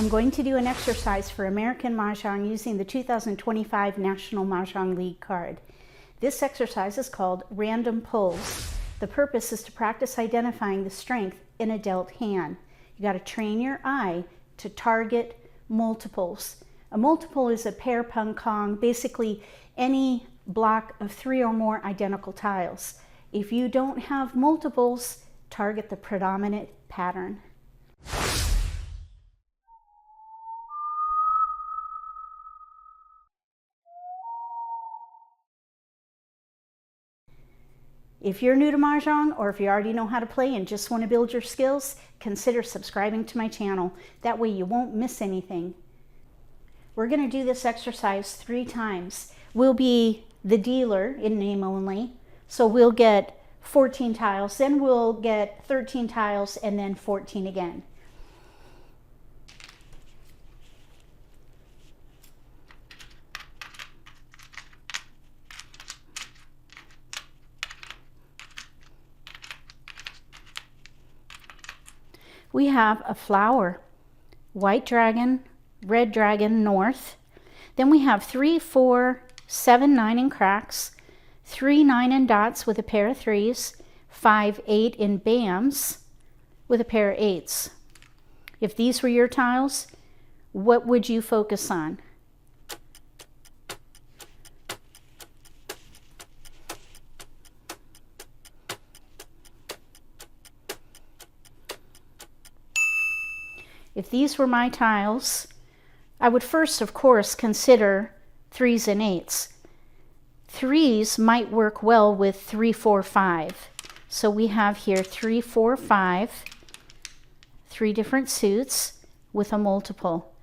I'm going to do an exercise for American Mah Jongg using the 2025 National Mah Jongg League card. This exercise is called random pulls. The purpose is to practice identifying the strength in a dealt hand. You got to train your eye to target multiples. A multiple is a pair, pung, kong, basically any block of 3 or more identical tiles. If you don't have multiples, target the predominant pattern. If you're new to Mahjong, or if you already know how to play and just want to build your skills, consider subscribing to my channel. That way you won't miss anything. We're going to do this exercise 3 times. We'll be the dealer in name only, so we'll get 14 tiles, then we'll get 13 tiles, and then 14 again. We have a flower, white dragon, red dragon, north. Then we have 3, 4, 7, 9 in cracks, 3, 9 in dots with a pair of 3s, 5, 8 in bams with a pair of 8s. If these were your tiles, what would you focus on? If these were my tiles, I would first, of course, consider 3s and 8s. 3s might work well with 3, 4, 5. So we have here 3, 4, 5, 3 different suits with a multiple.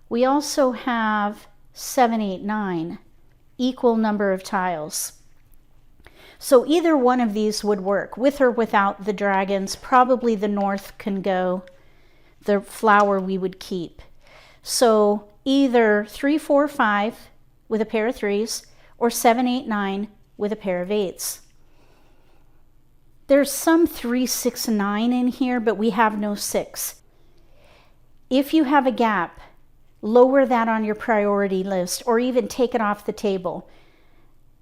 We also have 7, 8, 9, equal number of tiles. So either one of these would work, with or without the dragons. Probably the north can go. The flower we would keep. So either 3, 4, 5 with a pair of 3s, or 7, 8, 9 with a pair of 8s. There's some 3, 6, 9 in here, but we have no 6. If you have a gap, lower that on your priority list, or even take it off the table.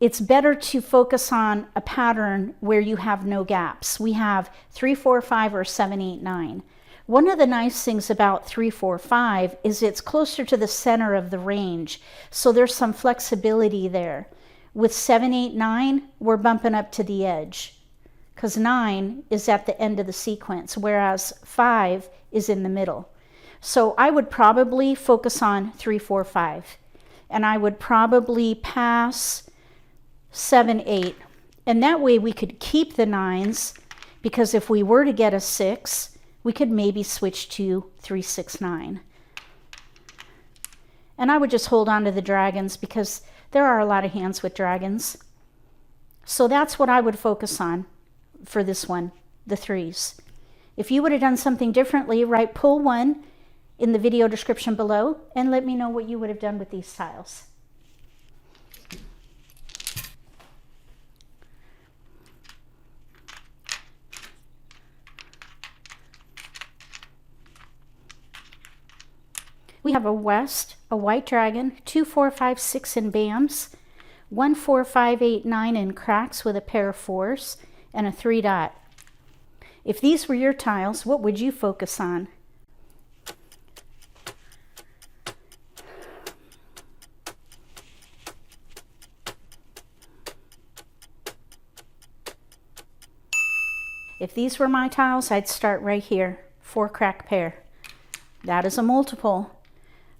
It's better to focus on a pattern where you have no gaps. We have 3, 4, 5, or 7, 8, 9. One of the nice things about 3, 4, 5 is it's closer to the center of the range, so there's some flexibility there. With 7, 8, 9, we're bumping up to the edge, because 9 is at the end of the sequence, whereas 5 is in the middle. So I would probably focus on 3, 4, 5, and I would probably pass 7, 8, and that way we could keep the 9s, because if we were to get a 6, we could maybe switch to 3, 6, 9. And I would just hold on to the dragons because there are a lot of hands with dragons. So that's what I would focus on for this one, the 3s. If you would have done something differently, write pull 1 in the video description below and let me know what you would have done with these tiles. We have a west, a white dragon, 2, 4, 5, 6 in bams, 1, 4, 5, 8, 9 in cracks with a pair of 4s, and a 3 dot. If these were your tiles, what would you focus on? If these were my tiles, I'd start right here, 4 crack pair. That is a multiple.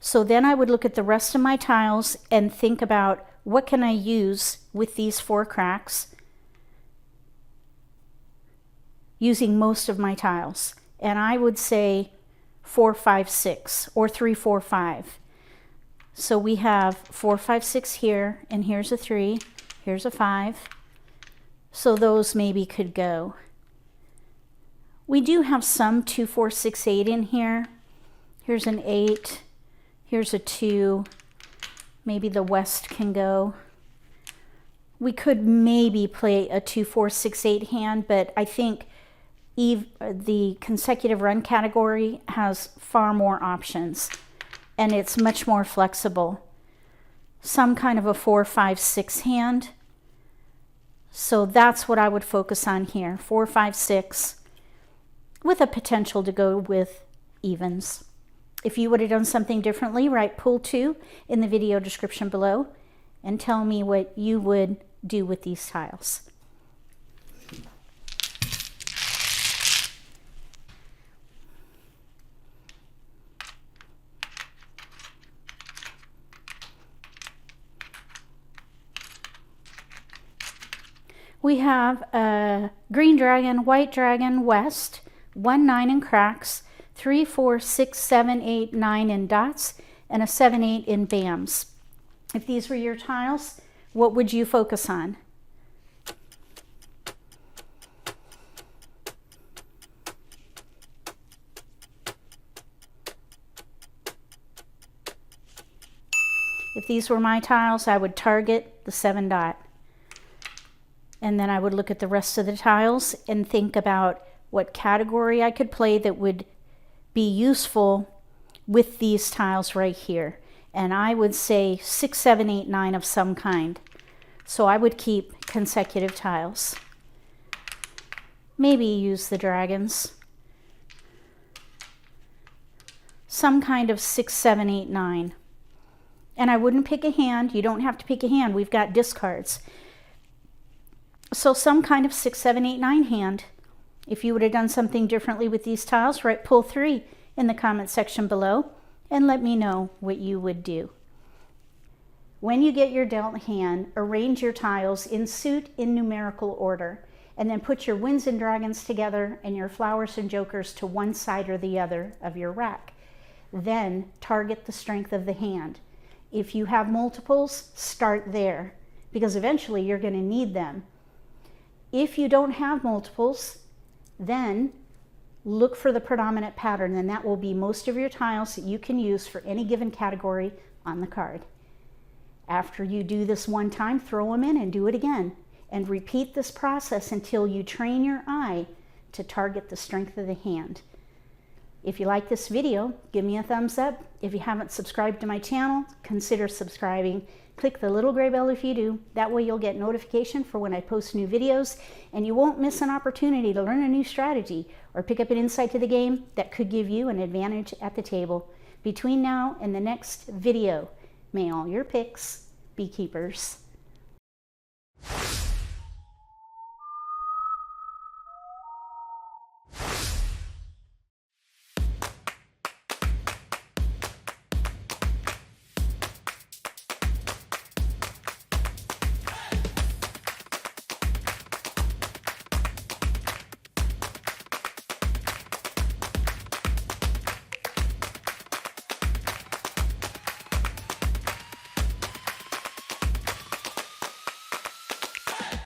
So then I would look at the rest of my tiles and think about what can I use with these 4 cracks using most of my tiles. And I would say 4, 5, 6 or 3, 4, 5. So we have 4, 5, 6 here, and here's a 3, here's a 5. So those maybe could go. We do have some 2, 4, 6, 8 in here. Here's an 8. Here's a 2, maybe the west can go. We could maybe play a 2, 4, 6, 8 hand, but I think the consecutive run category has far more options, and it's much more flexible. Some kind of a 4, 5, 6 hand. So that's what I would focus on here, 4, 5, 6, with a potential to go with evens. If you would have done something differently, write pull 2 in the video description below and tell me what you would do with these tiles. We have a green dragon, white dragon, west, 1, 9 in cracks, 3, 4, 6, 7, 8, 9 in dots, and a 7, 8 in bams. If these were your tiles, what would you focus on? If these were my tiles, I would target the 7 dot. And then I would look at the rest of the tiles and think about what category I could play that would be useful with these tiles right here. And I would say 6, 7, 8, 9 of some kind. So I would keep consecutive tiles. Maybe use the dragons. Some kind of 6, 7, 8, 9. And I wouldn't pick a hand. You don't have to pick a hand. We've got discards. So some kind of 6, 7, 8, 9 hand. If you would have done something differently with these tiles, write pull 3 in the comment section below and let me know what you would do. When you get your dealt hand, arrange your tiles in suit in numerical order, and then put your winds and dragons together and your flowers and jokers to one side or the other of your rack. Then target the strength of the hand. If you have multiples, start there, because eventually you're going to need them. If you don't have multiples, then look for the predominant pattern, and that will be most of your tiles that you can use for any given category on the card. After you do this one time, throw them in and do it again, and repeat this process until you train your eye to target the strength of the hand. If you like this video, give me a thumbs up. If you haven't subscribed to my channel, consider subscribing. Click the little gray bell if you do. That way you'll get notification for when I post new videos, and you won't miss an opportunity to learn a new strategy or pick up an insight to the game that could give you an advantage at the table. Between now and the next video, may all your picks be keepers.